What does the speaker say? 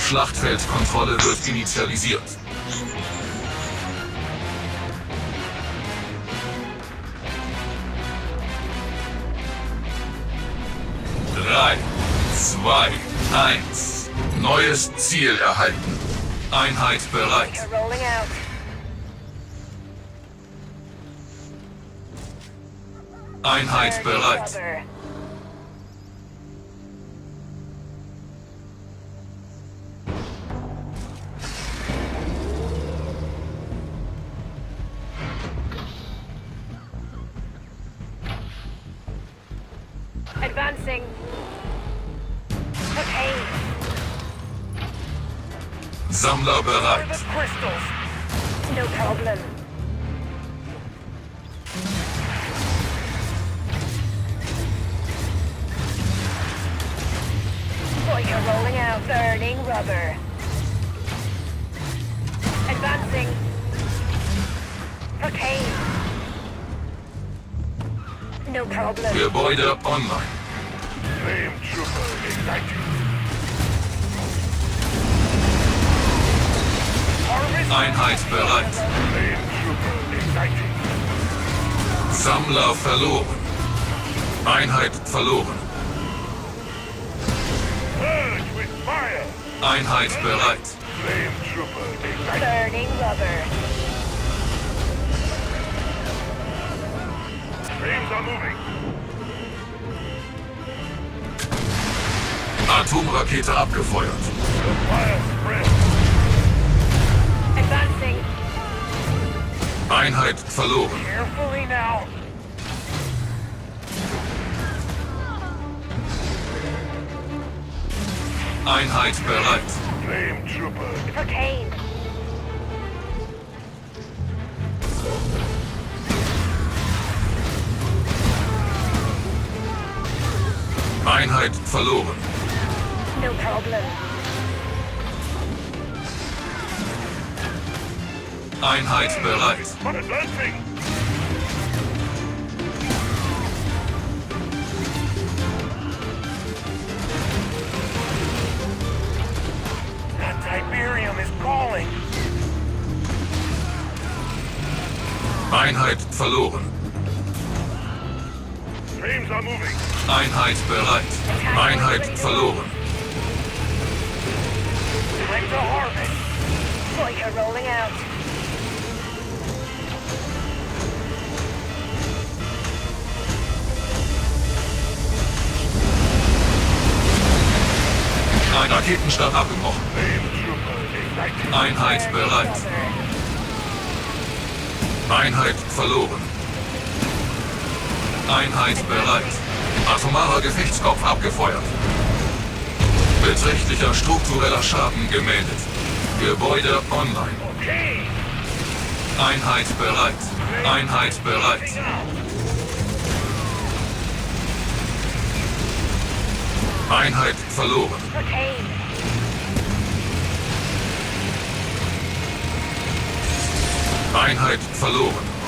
Schlachtfeldkontrolle wird initialisiert. Drei, zwei, eins. Neues Ziel erhalten. Einheit bereit. Rolling out. Einheit bereit. Rubber. Advancing. Okay. Sammler bereit. The crystals. No problem. Boiler rolling out. Burning rubber. Advancing. Okay. No problem. Gebäude online. Flame Trooper ignited. Harvest Einheit bereit. Flame Trooper ignited. Sammler verloren. Einheit verloren. Purge with fire. Einheit bereit. Flame Trooper ignited. Burning rubber. Flames are moving. Atomrakete abgefeuert. The fire spreads. Advancing. Einheit verloren. Carefully now. Einheit bereit. Flame Trooper. Okay. Einheit verloren. No problem. Einheit bereit. Advancing. That Tiberium is calling. Einheit verloren. Flames are moving. Einheit bereit. Einheit verloren. Time to harvest. Boiler rolling out. Ein Raketenstart abgebrochen. Flame Trooper ignited. Einheit bereit. Einheit verloren. Einheit bereit. Atomarer Gefechtskopf abgefeuert. Beträchtlicher struktureller Schaden gemeldet. Gebäude online. Okay. Einheit bereit. Einheit bereit. Einheit verloren. Okay. Einheit verloren.